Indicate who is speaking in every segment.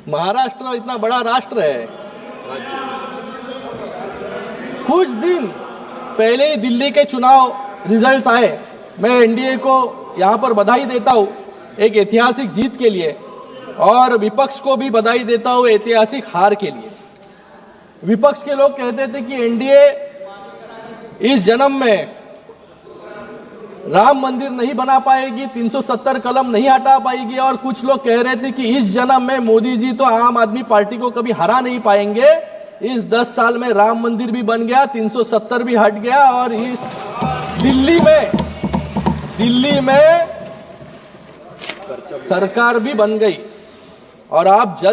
Speaker 1: महाराष्ट्र इतना बड़ा राष्ट्र है। कुछ दिन पहले ही दिल्ली के चुनाव रिजल्ट्स आए। मैं एनडीए को यहां पर बधाई देता हूं एक ऐतिहासिक जीत के लिए, और विपक्ष को भी बधाई देता हूं ऐतिहासिक हार के लिए। विपक्ष के लोग कहते थे कि एनडीए इस जन्म में राम मंदिर नहीं बना पाएगी, 370 कलम नहीं हटा पाएगी, और कुछ लोग कह रहे थे कि इस जन्म में मोदी जी तो आम आदमी पार्टी को कभी हरा नहीं पाएंगे। इस 10 साल में राम मंदिर भी बन गया, 370 भी हट गया, और इस दिल्ली में सरकार भी बन गई, और आप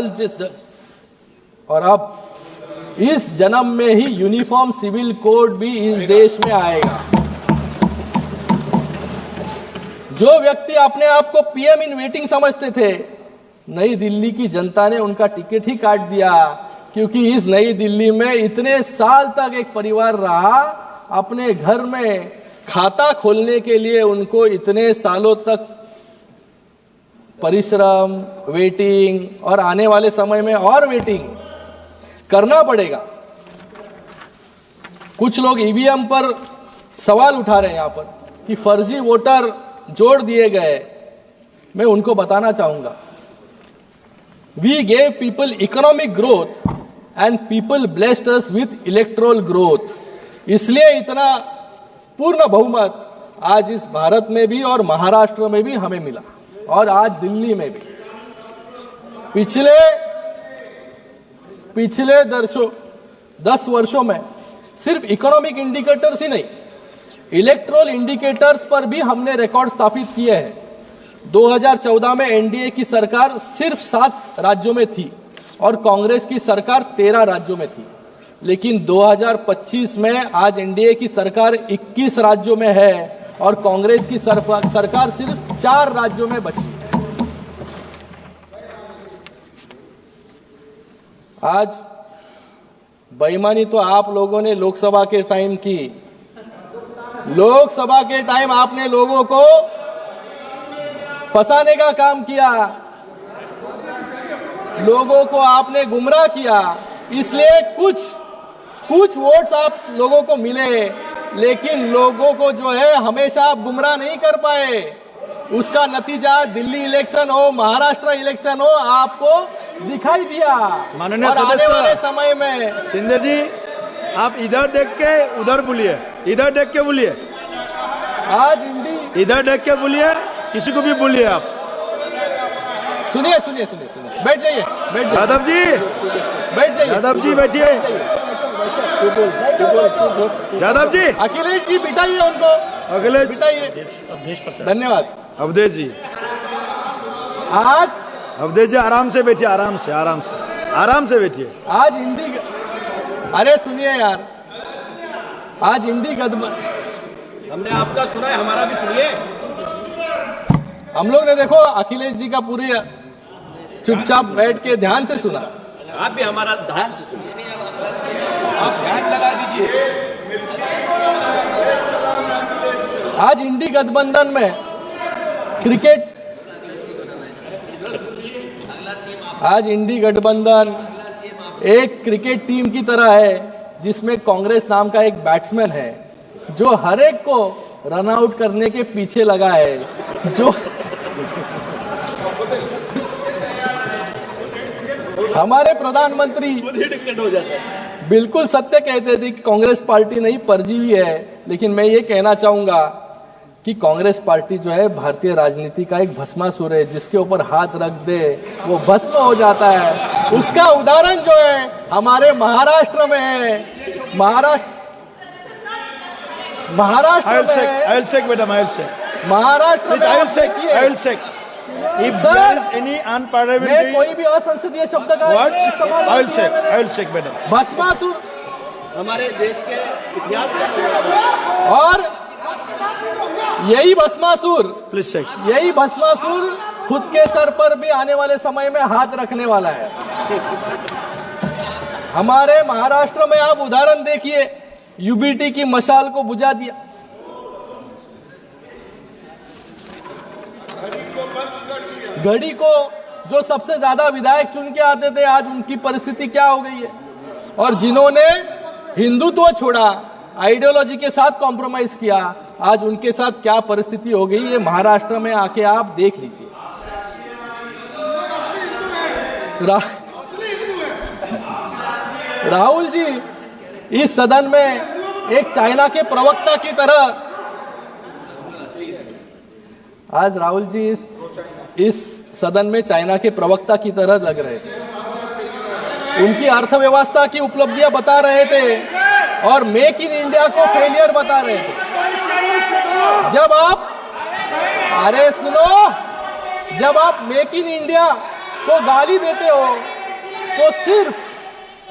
Speaker 1: इस जन्म में ही यूनिफॉर्म सिविल कोड भी इस देश में आएगा। जो व्यक्ति अपने आप को पीएम इन वेटिंग समझते थे, नई दिल्ली की जनता ने उनका टिकट ही काट दिया, क्योंकि इस नई दिल्ली में इतने साल तक एक परिवार रहा। अपने घर में खाता खोलने के लिए उनको इतने सालों तक परिश्रम, वेटिंग, और आने वाले समय में और वेटिंग करना पड़ेगा। कुछ लोग ईवीएम पर सवाल उठा रहे हैं यहां पर कि फर्जी वोटर जोड़ दिए गए। मैं उनको बताना चाहूंगा, we gave people economic growth and people blessed us with electoral growth. इसलिए इतना पूर्ण बहुमत आज इस भारत में भी और महाराष्ट्र में भी हमें मिला, और आज दिल्ली में भी। पिछले 10 वर्षों में सिर्फ इकोनॉमिक इंडिकेटर्स ही नहीं, इलेक्टोरल इंडिकेटर्स पर भी हमने रिकॉर्ड स्थापित किए हैं। 2014 में एनडीए की सरकार सिर्फ 7 राज्यों में थी और कांग्रेस की सरकार 13 राज्यों में थी, लेकिन 2025 में आज एनडीए की सरकार 21 राज्यों में है और कांग्रेस की सरकार सिर्फ 4 राज्यों में बची है। आज बेईमानी तो आप लोगों ने लोकसभा के टाइम की। लोकसभा के टाइम आपने लोगों को फंसाने का काम किया, लोगों को आपने गुमराह किया, इसलिए कुछ वोट्स आप लोगों को मिले, लेकिन लोगों को जो है हमेशा आप गुमराह नहीं कर पाए। उसका नतीजा दिल्ली इलेक्शन हो, महाराष्ट्र इलेक्शन हो, आपको दिखाई दिया।
Speaker 2: माननीय
Speaker 1: और आने वाले
Speaker 2: सदस्य
Speaker 1: समय में
Speaker 2: शिंदे जी, आप इधर देख के उधर बोलिए, इधर देख के बोलिए,
Speaker 1: आज
Speaker 2: इधर देख के बोलिए, किसी को भी बोलिए आप।
Speaker 1: सुनिए, बैठ जाइए।
Speaker 2: यादव जी,
Speaker 1: बैठ जाइए।
Speaker 2: यादव जी बैठिए। यादव जी,
Speaker 1: अखिलेश जी बिठाइए उनको,
Speaker 2: अखिलेश
Speaker 1: बिठाइए। धन्यवाद।
Speaker 2: अवधेश जी,
Speaker 1: आज
Speaker 2: अवधेश जी आराम से बैठिए, आराम से बैठिए।
Speaker 1: आज हिंदी, अरे सुनिए यार, आज हिंदी गठबंधन,
Speaker 3: हमने आपका सुना है, हमारा भी सुनिए।
Speaker 1: हम लोग ने देखो अखिलेश जी का पूरी चुपचाप बैठ के ध्यान से सुना।
Speaker 3: आप भी हमारा ध्यान से सुनिए।
Speaker 1: आप ध्यान लगा दीजिए। आज इंडी गठबंधन में आज इंडी गठबंधन एक क्रिकेट टीम की तरह है, जिसमें कांग्रेस नाम का एक बैट्समैन है जो हर एक को रन आउट करने के पीछे लगा है। जो हमारे प्रधानमंत्री बिल्कुल सत्य कहते थे कि कांग्रेस पार्टी नहीं परजीवी है, लेकिन मैं ये कहना चाहूंगा कि कांग्रेस पार्टी जो है भारतीय राजनीति का एक भस्मासुर है, जिसके ऊपर हाथ रख दे वो भस्म हो जाता है। उसका उदाहरण जो है हमारे महाराष्ट्र में है। Maharashtra
Speaker 2: If there is any unparliamentary,
Speaker 1: कोई भी असंसदीय शब्द का भस्मासुर
Speaker 3: हमारे देश के इतिहास का,
Speaker 1: और यही भस्मासुर खुद के सर पर भी आने वाले समय में हाथ रखने वाला है। हमारे महाराष्ट्र में आप उदाहरण देखिए, यूबीटी की मशाल को बुझा दिया, घड़ी को जो सबसे ज्यादा विधायक चुन के आते थे, आज उनकी परिस्थिति क्या हो गई है। और जिन्होंने हिंदुत्व छोड़ा, आइडियोलॉजी के साथ कॉम्प्रोमाइज किया, आज उनके साथ क्या परिस्थिति हो गई है महाराष्ट्र में आके आप देख लीजिए। राहुल जी इस सदन में एक चाइना के प्रवक्ता की तरह, आज राहुल जी इस सदन में चाइना के प्रवक्ता की तरह लग रहे थे। उनकी अर्थव्यवस्था की उपलब्धियां बता रहे थे और मेक इन इंडिया को फेलियर बता रहे थे। जब आप, अरे सुनो, जब आप मेक इन इंडिया को गाली देते हो तो सिर्फ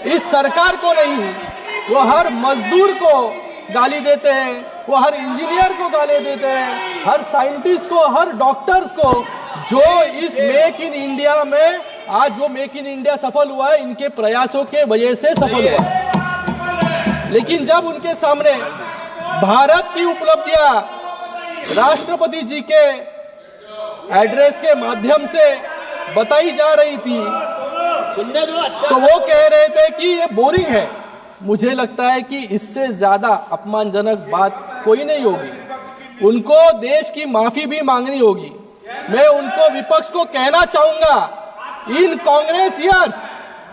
Speaker 1: इस सरकार को नहीं, वो हर मजदूर को गाली देते हैं, वो हर इंजीनियर को गाली देते हैं, हर साइंटिस्ट को, हर डॉक्टर्स को, जो इस मेक इन इंडिया में, आज जो मेक इन इंडिया सफल हुआ है इनके प्रयासों के वजह से सफल हुआ। लेकिन जब उनके सामने भारत की उपलब्धियां राष्ट्रपति जी के एड्रेस के माध्यम से बताई जा रही थी तो वो कह रहे थे कि ये बोरिंग है। मुझे लगता है कि इससे ज्यादा अपमानजनक बात कोई नहीं होगी। उनको देश की माफी भी मांगनी होगी। मैं उनको, विपक्ष को कहना चाहूंगा, in Congress years,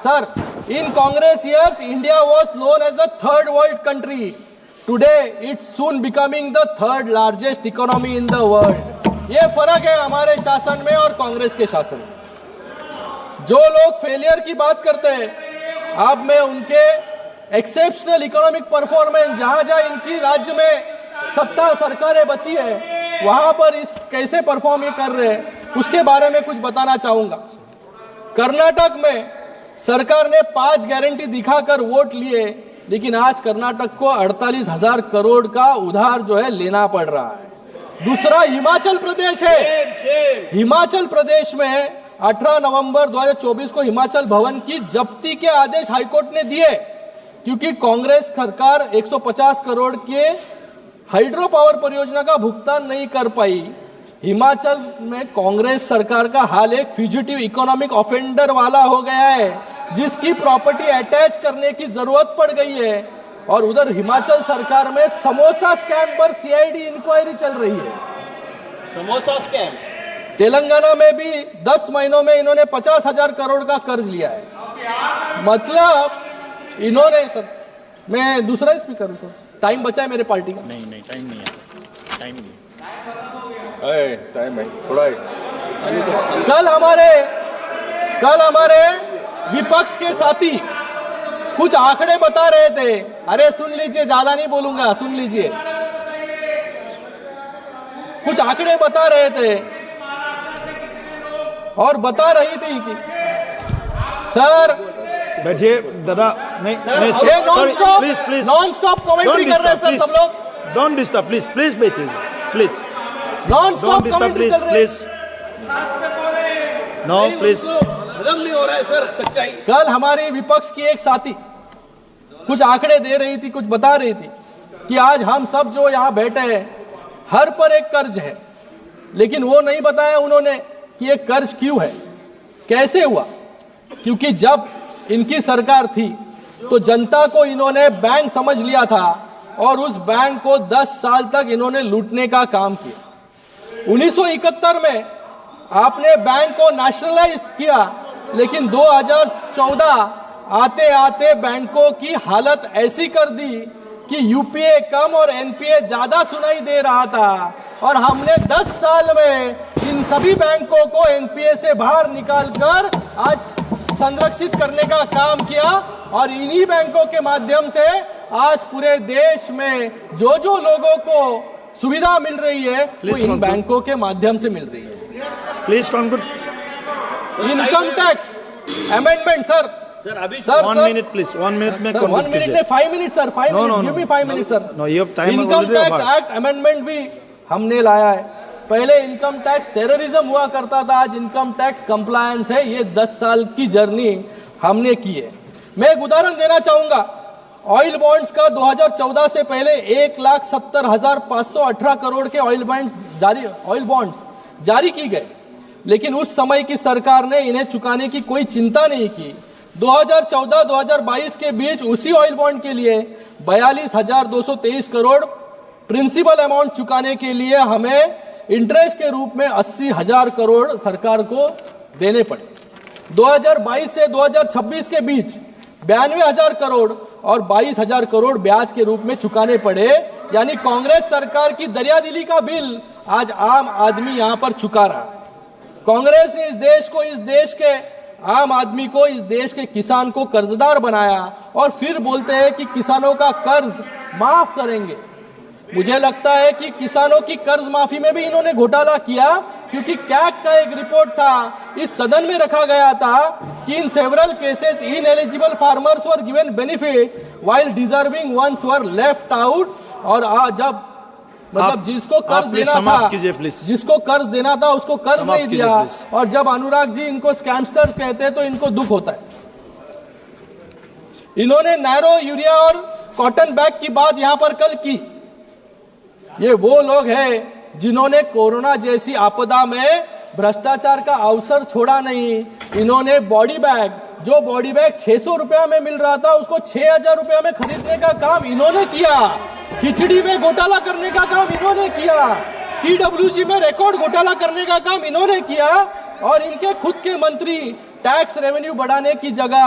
Speaker 1: sir, in Congress years India was known as the third world country. Today it's soon becoming the third largest economy in the world. ये फर्क है हमारे शासन में और कांग्रेस के शासन में। जो लोग फेलियर की बात करते हैं, अब मैं उनके एक्सेप्शनल इकोनॉमिक परफॉर्मेंस, जहां जहां इनकी राज्य में सत्ता सरकारें बची है, वहां पर इस कैसे परफॉर्म ये कर रहे हैं उसके बारे में कुछ बताना चाहूंगा। कर्नाटक में सरकार ने 5 गारंटी दिखाकर वोट लिए, लेकिन आज कर्नाटक को 48,000 करोड़ का उधार जो है लेना पड़ रहा है। दूसरा हिमाचल प्रदेश है। हिमाचल प्रदेश में 18 नवंबर 2024 को हिमाचल भवन की जब्ती के आदेश हाईकोर्ट ने दिए, क्योंकि कांग्रेस सरकार 150 करोड़ के हाइड्रो पावर परियोजना का भुगतान नहीं कर पाई। हिमाचल में कांग्रेस सरकार का हाल एक फ्यूजिटिव इकोनॉमिक ऑफेंडर वाला हो गया है, जिसकी प्रॉपर्टी अटैच करने की जरूरत पड़ गई है। और उधर हिमाचल सरकार में समोसा स्कैम पर सीआईडी इंक्वायरी चल रही है।
Speaker 3: समोसा स्कैम।
Speaker 1: तेलंगाना में भी 10 महीनों में इन्होंने 50,000 करोड़ का कर्ज लिया है। मतलब इन्होंने, सर मैं दूसरा स्पीकर हूं सर, टाइम बचा है मेरे पार्टी का।
Speaker 4: नहीं टाइम नहीं है, टाइम नहीं
Speaker 2: टाइम है थोड़ा ही।
Speaker 1: कल हमारे विपक्ष के साथी कुछ आंकड़े बता रहे थे। अरे सुन लीजिए, ज्यादा नहीं बोलूंगा, सुन लीजिए। कुछ आंकड़े बता रहे थे और बता रही थी कि सर,
Speaker 2: बैठिए दादा, नहीं
Speaker 1: नॉन स्टॉप कमेंट्री कर रहे हैं सर सब लोग।
Speaker 2: डोंट डिस्टर्ब प्लीज बैठिए प्लीज।
Speaker 1: नॉन स्टॉप कमेंट्री कर रहे हैं।
Speaker 2: No please.
Speaker 3: खत्म नहीं हो रहा है सर सच्चाई।
Speaker 1: कल हमारे विपक्ष की एक साथी कुछ आंकड़े दे रही थी, कुछ बता रही थी कि आज हम सब जो यहाँ बैठे हैं, हर पर एक कर्ज है, लेकिन वो नहीं बताया उन्होंने कि ये कर्ज क्यों है, कैसे हुआ। क्योंकि जब इनकी सरकार थी तो जनता को इन्होंने बैंक समझ लिया था और उस बैंक को 10 साल तक इन्होंने लूटने का काम किया। 1971 में आपने बैंक को नेशनलाइज किया, लेकिन 2014 आते आते बैंकों की हालत ऐसी कर दी कि यूपीए कम और एनपीए ज्यादा सुनाई दे रहा था। और हमने 10 साल में इन सभी बैंकों को एनपीए से बाहर निकालकर आज संरक्षित करने का काम किया। और इन्हीं बैंकों के माध्यम से आज पूरे देश में जो जो लोगों को सुविधा मिल रही है वो इन बैंकों के माध्यम से मिल रही है।
Speaker 2: Please conclude.
Speaker 1: Income tax amendment sir.
Speaker 3: Sir अभी
Speaker 1: सर
Speaker 2: 1 मिनट प्लीज, 1 मिनट में
Speaker 1: 1 मिनट में 5 minute sir, 5 minute, give me 5 minute sir.
Speaker 2: No you have time.
Speaker 1: Income tax act amendment भी हमने लाया है। पहले इनकम टैक्स टेररिज्म हुआ करता था, आज इनकम टैक्स कंप्लायंस है। ये 10 साल की जर्नी हमने की है। मैं एक उदाहरण देना चाहूंगा। ऑयल बॉन्ड्स का 2014 से पहले 1,70,518 करोड़ के ऑयल बॉन्ड्स जारी की गए। लेकिन उस समय की सरकार ने इन्हें चुकाने की कोई चिंता नहीं की। 2014-2022 के बीच उसी ऑयल बॉन्ड के लिए 42,223 करोड़ प्रिंसिपल अमाउंट चुकाने के लिए हमें इंटरेस्ट के रूप में 80,000 करोड़ सरकार को देने पड़े। 2022 से 2026 के बीच 92,000 करोड़ और 22,000 करोड़ ब्याज के रूप में चुकाने पड़े। यानी कांग्रेस सरकार की दरियादिली का बिल आज आम आदमी यहां पर चुका रहा है। कांग्रेस ने इस देश को, इस देश के आम आदमी को, इस देश के किसान को कर्जदार बनाया और फिर बोलते हैं कि किसानों का कर्ज माफ करेंगे। मुझे लगता है कि किसानों की कर्ज माफी में भी इन्होंने घोटाला किया, क्योंकि कैग का एक रिपोर्ट था, इस सदन में रखा गया था कि in several cases ineligible farmers were given benefit while deserving ones were left out. और जब मतलब जिसको कर्ज देना था, जिसको कर्ज देना था उसको कर्ज नहीं दिया। और जब अनुराग जी इनको स्कैमस्टर्स कहते हैं तो इनको दुख होता है। इन्होंने नैरो यूरिया और कॉटन बैग की बात यहां पर कल की। ये वो लोग हैं जिन्होंने कोरोना जैसी आपदा में भ्रष्टाचार का अवसर छोड़ा नहीं। इन्होंने बॉडी बैग, जो बॉडी बैग 600 रुपया में मिल रहा था, उसको 6,000 रुपया में खरीदने का काम इन्होंने किया। खिचड़ी में घोटाला करने का काम इन्होंने किया। CWG में रिकॉर्ड घोटाला करने का काम इन्होंने किया। और इनके खुद के मंत्री टैक्स रेवेन्यू बढ़ाने की जगह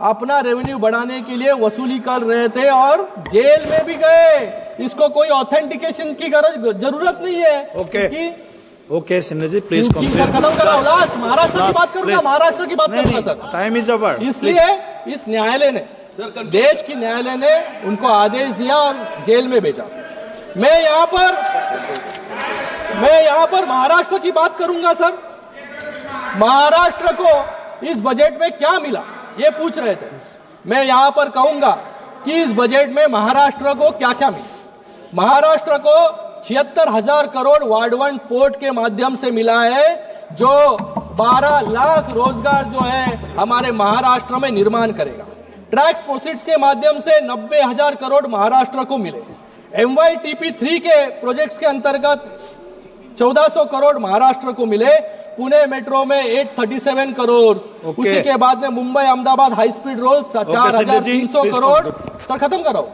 Speaker 1: अपना रेवेन्यू बढ़ाने के लिए वसूली कर रहे थे और जेल में भी गए। इसको कोई ऑथेंटिकेशन की जरूरत नहीं है।
Speaker 2: ओके सिन्हा जी, प्लीज
Speaker 1: खत्म कराओ। लास्ट महाराष्ट्र की बात करूंगा, महाराष्ट्र की बात करूंगा सर।
Speaker 2: Time is our.
Speaker 1: इसलिए इस न्यायालय ने, देश की न्यायालय ने उनको आदेश दिया और जेल में भेजा। मैं यहां पर महाराष्ट्र की बात करूंगा सर। महाराष्ट्र को इस बजट में क्या मिला, ये पूछ रहे थे। मैं यहां पर कहूंगा कि इस बजट में महाराष्ट्र को क्या क्या मिला। महाराष्ट्र को 76,000 करोड़ वार्ड 1 पोर्ट के माध्यम से मिला है, जो 12 लाख रोजगार जो है हमारे महाराष्ट्र में निर्माण करेगा। टैक्स प्रोसीड्स के माध्यम से 90,000 करोड़ महाराष्ट्र को मिले। MYTP3 के प्रोजेक्ट्स के अंतर्गत 1400 करोड़ महाराष्ट्र को मिले। पुणे मेट्रो में 837 करोड़। उसी के बाद में Mumbai Ahmedabad high speed road 4,300 crore. Sir खत्म करो।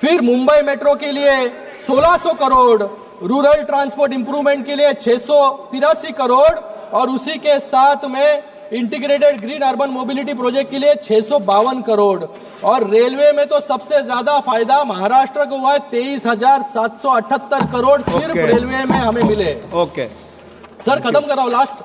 Speaker 1: फिर मुंबई मेट्रो के लिए 1,600 करोड़, रूरल ट्रांसपोर्ट इंप्रूवमेंट के लिए 683 करोड़ और उसी के साथ में integrated green urban mobility project के लिए 652 करोड़। और रेलवे में तो सबसे ज्यादा फायदा महाराष्ट्र को हुआ है, 23,778 करोड़ सिर्फ रेलवे में हमें मिले।
Speaker 2: ओके
Speaker 1: सर खत्म कराओ लास्ट।